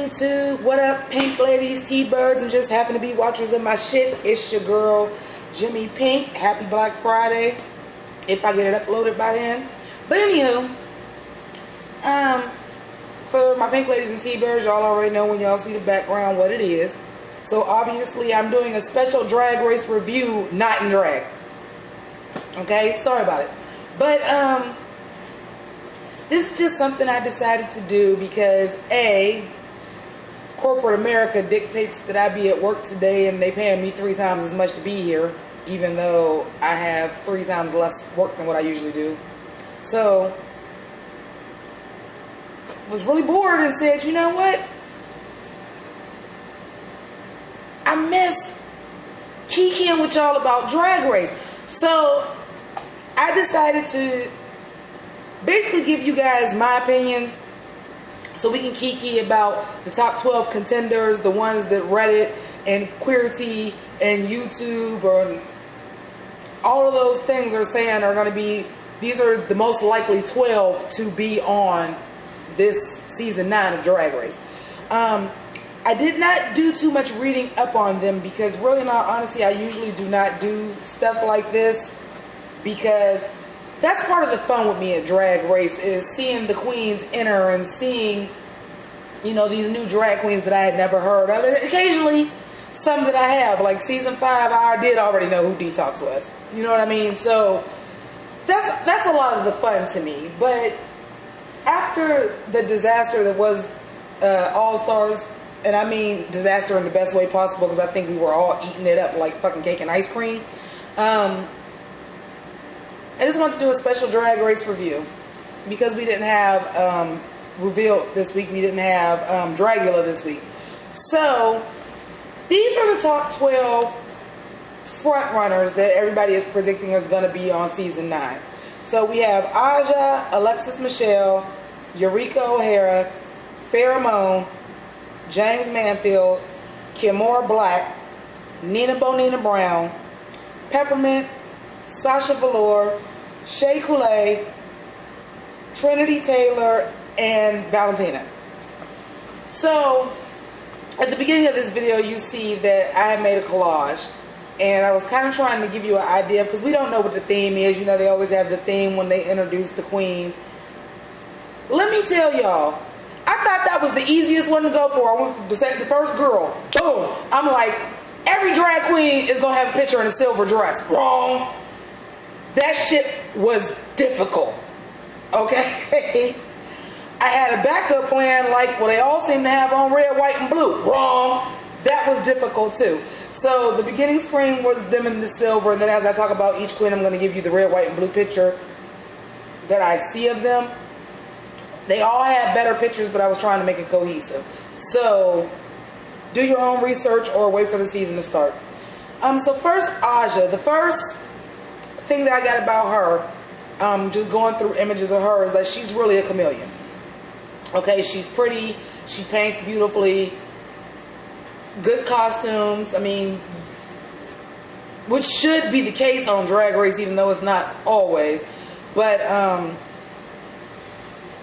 YouTube. What up, Pynk ladies, T-birds, and just happen to be watchers of my shit? It's your girl, Jimmi Pynk. Happy Black Friday, if I get it uploaded by then. But anywho, for my Pynk ladies and T-birds, y'all already know when y'all see the background what it is. So obviously, I'm doing a special drag race review, not in drag. Okay, sorry about it. But this is just something I decided to do because A, corporate America dictates that I be at work today and they paying me 3 times as much to be here, even though I have 3 times less work than what I usually do. So, was really bored and said, you know what? I miss kikiing with y'all about Drag Race. So, I decided to basically give you guys my opinions so we can kiki about the top 12 contenders, the ones that Reddit and Queerty and YouTube or all of those things are saying are going to be, these are the most likely 12 to be on this season 9 of Drag Race. I did not do too much reading up on them because really, in all honesty, I usually do not do stuff like this because that's part of the fun with me at Drag Race is seeing the queens enter and seeing, you know, these new drag queens that I had never heard of. And occasionally, some that I have. Like season 5, I did already know who Detox was. You know what I mean? So, that's a lot of the fun to me. But after the disaster that was All Stars, and I mean disaster in the best way possible because I think we were all eating it up like fucking cake and ice cream. I just wanted to do a special Drag Race review because we didn't have Revealed this week. We didn't have Dragula this week. So these are the top 12 front runners that everybody is predicting is going to be on season 9. So we have Aja, Alexis Michelle, Eureka O'Hara, Farrah, James Manfield, Kimora Black, Nina Bonina Brown, Peppermint, Sasha Velour, Shea, Trinity Taylor, and Valentina. So, at the beginning of this video, you see that I have made a collage. And I was kind of trying to give you an idea, because we don't know what the theme is. You know, they always have the theme when they introduce the queens. Let me tell y'all, I thought that was the easiest one to go for. I went to say the first girl. Boom. I'm like, every drag queen is going to have a picture in a silver dress. Wrong. That shit was difficult. Okay? I had a backup plan like what they all seem to have on red, white, and blue. Wrong. That was difficult too. So the beginning screen was them in the silver, and then as I talk about each queen, I'm going to give you the red, white, and blue picture that I see of them. They all had better pictures, but I was trying to make it cohesive. So do your own research or wait for the season to start. So first, Aja. The first thing that I got about her, just going through images of her, is that she's really a chameleon. Okay, she's pretty, she paints beautifully, good costumes, I mean, which should be the case on Drag Race, even though it's not always, but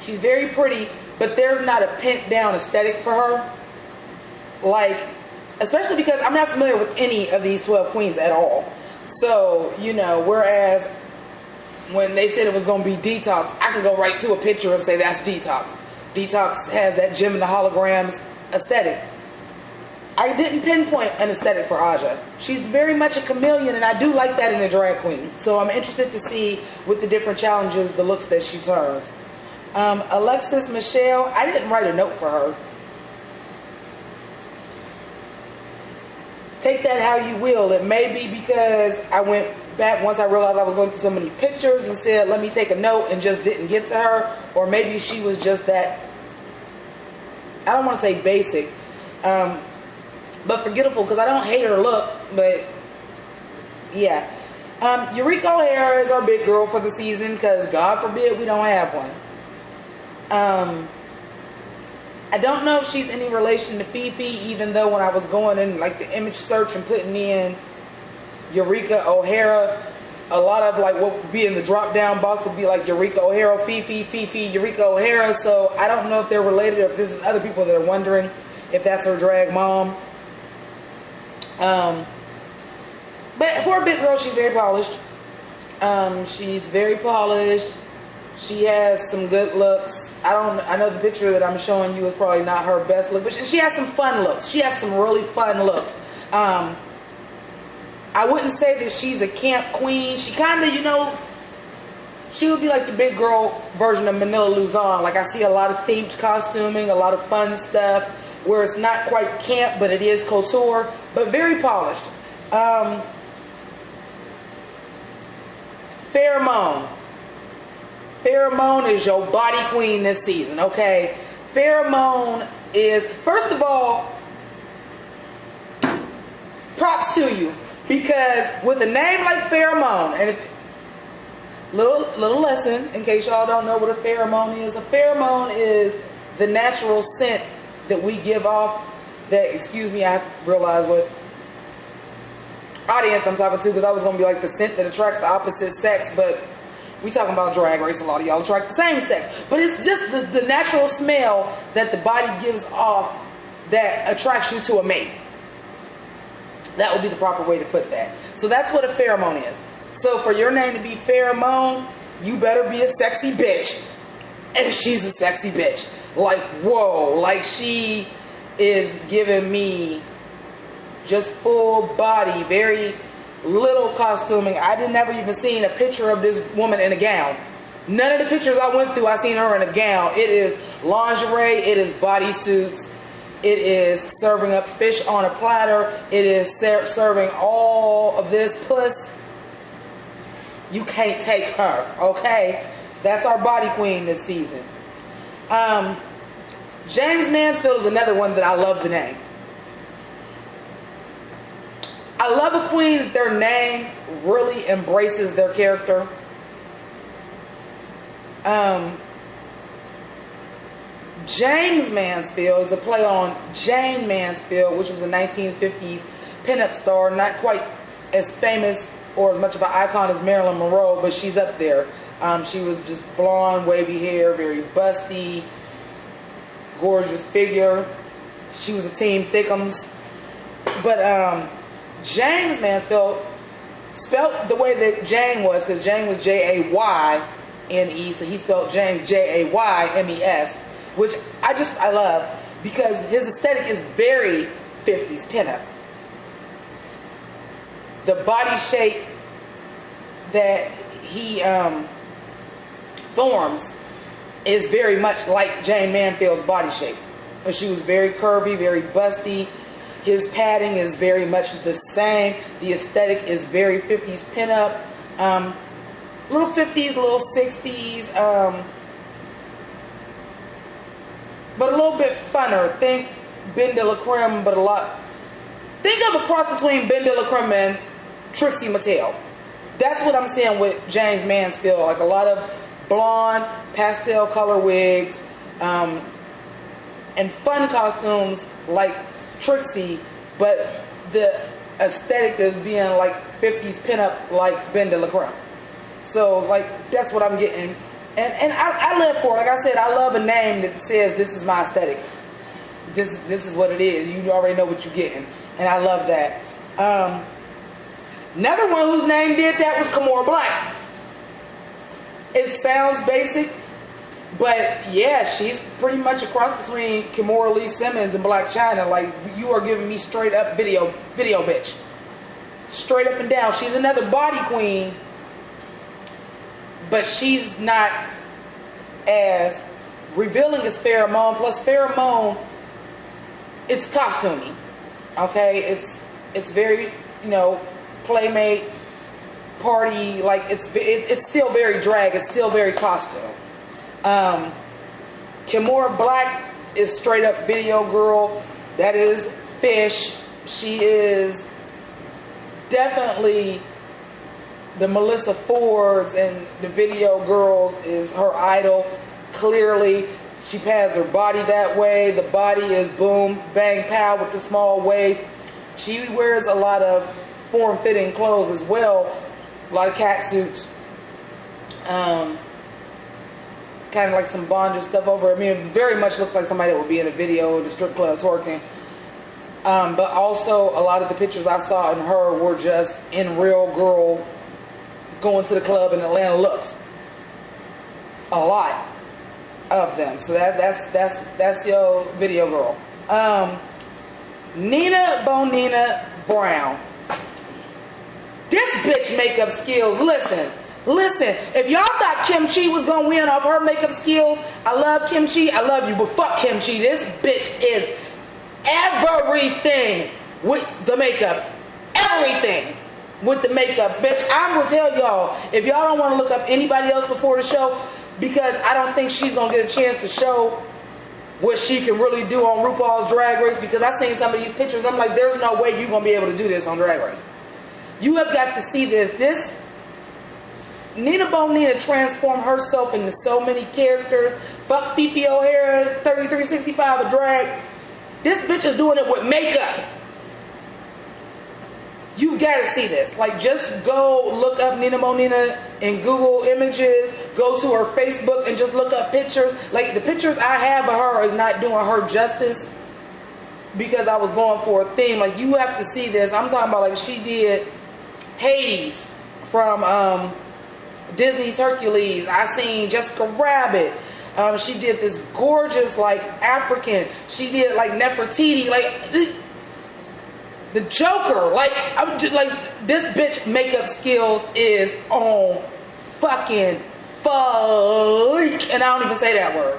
she's very pretty, but there's not a pent down aesthetic for her, like, especially because I'm not familiar with any of these 12 queens at all. So, you know, whereas when they said it was going to be Detox, I can go right to a picture and say that's Detox. Detox has that gem and the holograms aesthetic. I didn't pinpoint an aesthetic for Aja. She's very much a chameleon, and I do like that in a drag queen. So I'm interested to see with the different challenges, the looks that she turns. Alexis Michelle, I didn't write a note for her. Take that how you will. It may be because I went back once I realized I was going through so many pictures and said, let me take a note, and just didn't get to her. Or maybe she was just that, I don't want to say basic, but forgettable, because I don't hate her look, but yeah. Eureka O'Hara is our big girl for the season, because God forbid we don't have one. I don't know if she's any relation to Fifi, even though when I was going in like the image search and putting in Eureka O'Hara, a lot of like what would be in the drop down box would be like Eureka O'Hara, Fifi, Eureka O'Hara. So I don't know if they're related or if this is other people that are wondering. if that's her drag mom. But for a big girl, she's very polished. She's very polished. She has some good looks. I know the picture that I'm showing you is probably not her best look, but she has some fun looks. She has some really fun looks. I wouldn't say that she's a camp queen. She kind of, she would be like the big girl version of Manila Luzon. Like, I see a lot of themed costuming, a lot of fun stuff, where it's not quite camp, but it is couture, but very polished. Pheromone. Pheromone is your body queen this season, okay? Pheromone is, first of all, props to you, because with a name like Pheromone, and if, little lesson in case y'all don't know what a pheromone is. A pheromone is the natural scent that we give off. That, excuse me, I have to realize what audience I'm talking to, because I was going to be like the scent that attracts the opposite sex, but we talking about Drag Race. A lot of y'all attract the same sex, but it's just the natural smell that the body gives off that attracts you to a mate. That would be the proper way to put that. So that's what a pheromone is. So for your name to be Pheromone, you better be a sexy bitch. And she's a sexy bitch. Like, whoa. Like, she is giving me just full body, very little costuming. I did never even seen a picture of this woman in a gown. None of the pictures I went through, I seen her in a gown. It is lingerie. It is bodysuits. It is serving up fish on a platter. It is serving all of this puss. You can't take her, okay? That's our body queen this season. James Mansfield is another one that I love the name. I love a queen that their name really embraces their character. James Mansfield is a play on Jane Mansfield, which was a 1950s pinup star, not quite as famous or as much of an icon as Marilyn Monroe, but she's up there. She was just blonde, wavy hair, very busty, gorgeous figure. She was a Team Thickums. But James Mansfield, spelled the way that Jane was, because Jane was Jayne, so he spelled James Jaymes, which I love, because his aesthetic is very 50s pinup. The body shape that he forms is very much like Jane Mansfield's body shape. And she was very curvy, very busty. His padding is very much the same. The aesthetic is very 50s pinup. Little 50s, little 60s. But a little bit funner. Think Ben de la Creme, but a lot. Think of a cross between Ben de la Creme and Trixie Mattel. That's what I'm saying with James Mansfield. Like a lot of blonde, pastel color wigs, and fun costumes like Trixie, but the aesthetic is being like 50s pinup like Ben de la Creme. So like that's what I'm getting. And I live for it. Like I said, I love a name that says this is my aesthetic. This is what it is. You already know what you're getting. And I love that. Another one whose name did that was Kimora Black. It sounds basic, but yeah, she's pretty much a cross between Kimora Lee Simmons and Black China. Like, you are giving me straight up video bitch. Straight up and down. She's another body queen, but she's not as revealing as Pheromone. Plus Pheromone, it's costuming. Okay? It's very, playmate, party, like it's still very drag, it's still very costume. Kimora Black is straight up video girl. That is fish. She is definitely the Melissa Fords and the video girls is her idol. Clearly, she pads her body that way. The body is boom, bang, pow with the small waist. She wears a lot of form-fitting clothes as well. A lot of cat suits. kind of like some bondage stuff over it. I mean, it very much looks like somebody that would be in a video in the strip club twerking. But also, a lot of the pictures I saw in her were just in real girl going to the club in Atlanta looks. A lot of them. So that's your video girl. Nina Bonina Brown. This bitch makeup skills. Listen. If y'all thought Kim Chi was gonna win off her makeup skills, I love Kim Chi. I love you, but fuck Kim Chi. This bitch is everything with the makeup. Everything with the makeup, bitch. I'm gonna tell y'all, if y'all don't want to look up anybody else before the show, because I don't think she's gonna get a chance to show what she can really do on RuPaul's Drag Race, because I've seen some of these pictures. I'm like, there's no way you're gonna be able to do this on Drag Race. You have got to see this. Nina Bonina transformed herself into so many characters. Fuck Fifi O'Hara, 3365 a drag. This bitch is doing it with makeup. You've got to see this. Like, just go look up Nina Bonina in Google Images. Go to her Facebook and just look up pictures. Like, the pictures I have of her is not doing her justice, because I was going for a theme. Like, you have to see this. I'm talking about, like, she did Hades from Disney's Hercules. I seen Jessica Rabbit. She did this gorgeous, like, African. She did, like, Nefertiti. Like, the Joker. Like, I'm just, like, this bitch makeup skills is on fucking fleek. And I don't even say that word.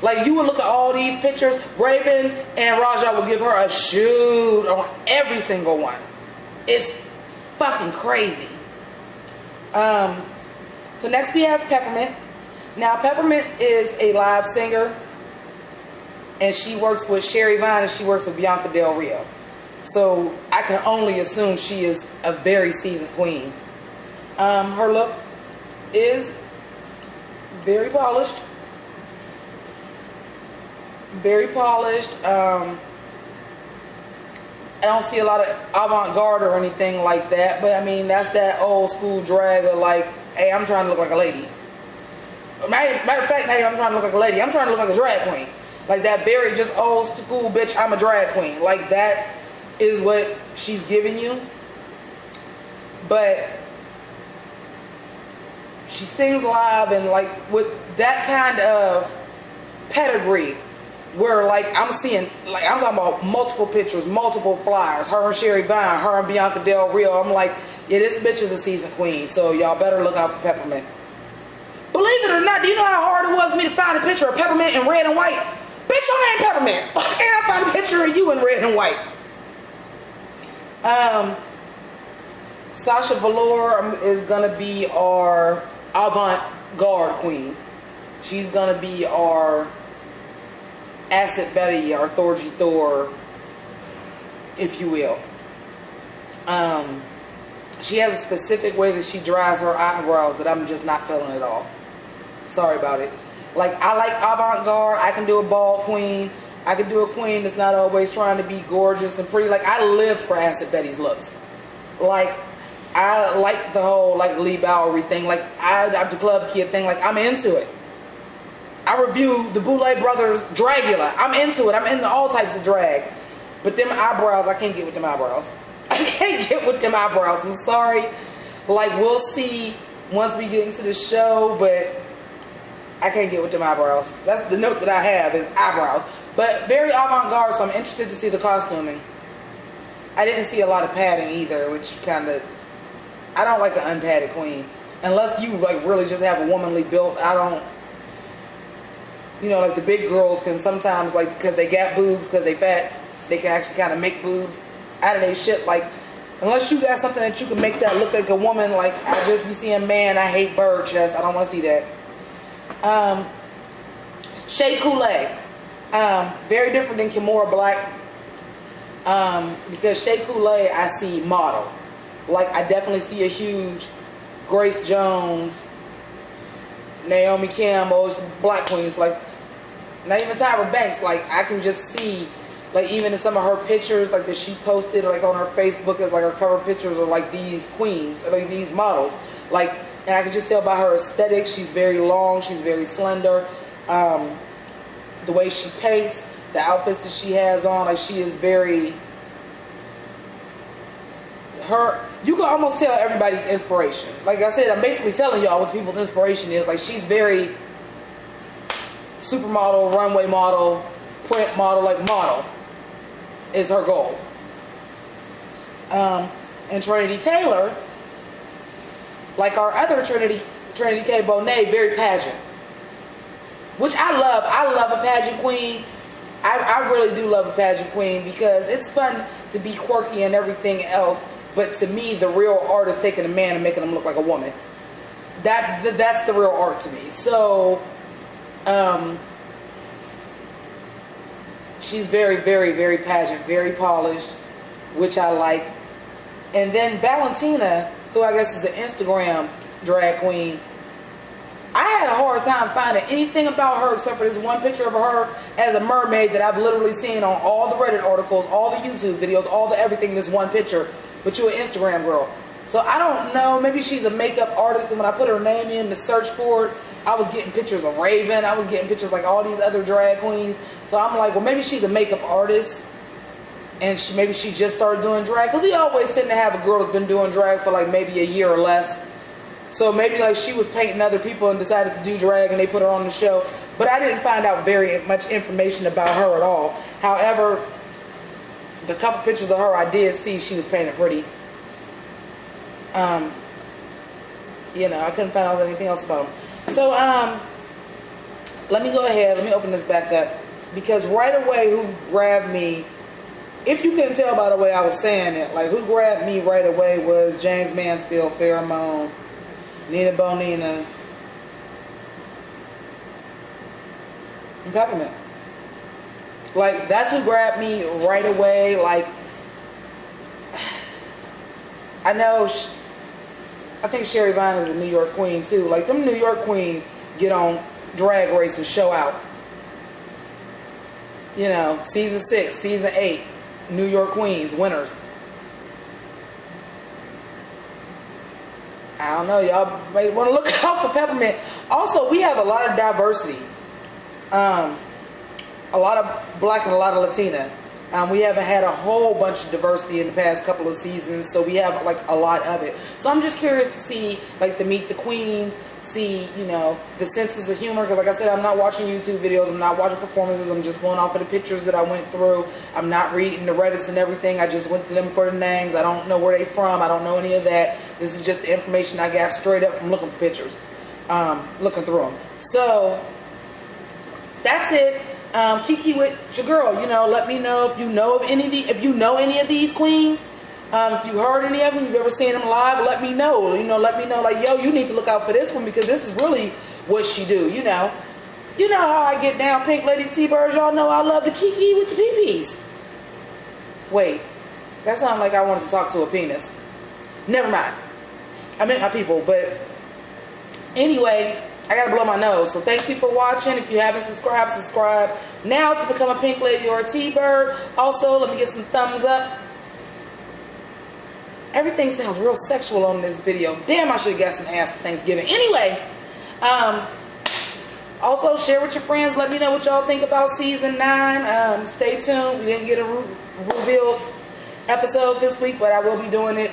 Like, you would look at all these pictures. Raven and Raja will give her a shoot on every single one. It's fucking crazy. So next we have Peppermint. Now, Peppermint is a live singer, and she works with Sherry Vine, and she works with Bianca Del Rio. So I can only assume she is a very seasoned queen. Her look is very polished. Very polished. I don't see a lot of avant-garde or anything like that, but I mean, that's that old school drag of like, hey, I'm trying to look like a lady. Matter of fact, I'm trying to look like a lady. I'm trying to look like a drag queen. Like that very just old school bitch, I'm a drag queen. Like that is what she's giving you. But she sings live, and like with that kind of pedigree, where like I'm seeing, like I'm talking about multiple pictures, multiple flyers, her and Sherry Vine, her and Bianca Del Rio. I'm like, yeah, this bitch is a seasoned queen, so y'all better look out for Peppermint. Believe it or not, do you know how hard it was for me to find a picture of Peppermint in red and white? Bitch, your name Peppermint. Why can't I find a picture of you in red and white? Sasha Velour is gonna be our avant-garde queen. She's gonna be our Acid Betty, our Thorgy Thor, if you will. She has a specific way that she dries her eyebrows that I'm just not feeling at all. Sorry about it. Like, I like avant-garde. I can do a bald queen. I can do a queen that's not always trying to be gorgeous and pretty. Like, I live for Acid Betty's looks. Like, I like the whole, like, Lee Bowery thing. Like, the Club Kid thing. Like, I'm into it. I review the Boulay Brothers Dragula. I'm into it. I'm into all types of drag. But them eyebrows, I can't get with them eyebrows. I can't get with them eyebrows. I'm sorry. Like, we'll see once we get into the show, but I can't get with them eyebrows. That's the note that I have, is eyebrows. But very avant-garde, so I'm interested to see the costuming. I didn't see a lot of padding either, which kind of, I don't like an unpadded queen. Unless you, like, really just have a womanly build. I don't, you know, like the big girls can sometimes, like, because they got boobs, because they fat, they can actually kind of make boobs out of their shit. Like, unless you got something that you can make that look like a woman, like, I just be seeing, man, I hate bird chest. I don't want to see that. Shea Coulee. Very different than Kimora Black. Because Shea Coulee, I see model. Like, I definitely see a huge Grace Jones, Naomi Campbell, black queens. Like, not even Tyra Banks. Like, I can just see, like, even in some of her pictures, like, that she posted, like, on her Facebook as, like, her cover pictures are, like, these queens, like, these models. Like, And I can just tell by her aesthetic, she's very long, she's very slender. The way she paints, the outfits that she has on, like she is very, you can almost tell everybody's inspiration. Like I said, I'm basically telling y'all what people's inspiration is. Like she's very supermodel, runway model, print model, like model is her goal. And Trinity Taylor, like our other Trinity K. Bonet, very pageant. Which I love. I love a pageant queen. I really do love a pageant queen because it's fun to be quirky and everything else. But to me, the real art is taking a man and making him look like a woman. That's the real art to me. So, she's very, very, very pageant, very polished, which I like. And then Valentina, who I guess is an Instagram drag queen, I had a hard time finding anything about her except for this one picture of her as a mermaid that I've literally seen on all the Reddit articles, all the YouTube videos, all the everything, this one picture. But you're an Instagram girl. So I don't know, maybe she's a makeup artist, and when I put her name in to search for it, I was getting pictures of Raven, I was getting pictures like all these other drag queens. So I'm like, well, maybe she's a makeup artist, and maybe she just started doing drag. Because we always tend to have a girl that's been doing drag for like maybe a year or less. So maybe like she was painting other people and decided to do drag and they put her on the show. But I didn't find out very much information about her at all. However, the couple pictures of her I did see, she was painted pretty. You know, I couldn't find out anything else about them. So, let me go ahead. Let me open this back up. Because right away, who grabbed me, if you couldn't tell by the way I was saying it, like who grabbed me right away was James Mansfield, Pheromone, Nina Bonina, and Peppermint. Like, that's who grabbed me right away. Like, I know, I think Sherry Vine is a New York queen too. Like, them New York queens get on Drag Race and show out. You know, season 6, season 8, New York queens, winners. I don't know, y'all may want to look out for Peppermint. Also, we have a lot of diversity. A lot of black and a lot of Latina. We haven't had a whole bunch of diversity in the past couple of seasons, so we have like a lot of it. So I'm just curious to see, like, the Meet the Queens, see, you know, the senses of humor, because like I said, I'm not watching YouTube videos, I'm not watching performances, I'm just going off of the pictures that I went through. I'm not reading the Reddits and everything, I just went to them for the names. I don't know where they from, I don't know any of that. This is just the information I got straight up from looking for pictures, looking through them. So, that's it. Kiki with your girl, you know, let me know if you know of any of these queens. If you heard any of them, you've ever seen them live, let me know. You know, let me know, like, yo, you need to look out for this one because this is really what she do, you know. You know how I get down, Pink Ladies, T-Birds. Y'all know I love the Kiki with the pee-pees. Wait, that sounded like I wanted to talk to a penis. Never mind. I meant my people, but anyway, I gotta blow my nose. So thank you for watching. If you haven't subscribed, subscribe now to become a Pink Lady or a T-Bird. Also, let me get some thumbs up. Everything sounds real sexual on this video. Damn, I should have got some ass for Thanksgiving. Anyway, also share with your friends. Let me know what y'all think about season 9. Stay tuned. We didn't get a revealed episode this week, but I will be doing it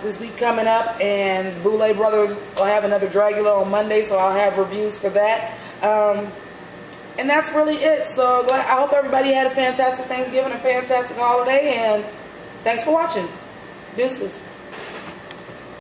this week coming up. And the Boulay Brothers will have another Dragula on Monday, so I'll have reviews for that. And that's really it. So I hope everybody had a fantastic Thanksgiving, a fantastic holiday, and thanks for watching. Deuces.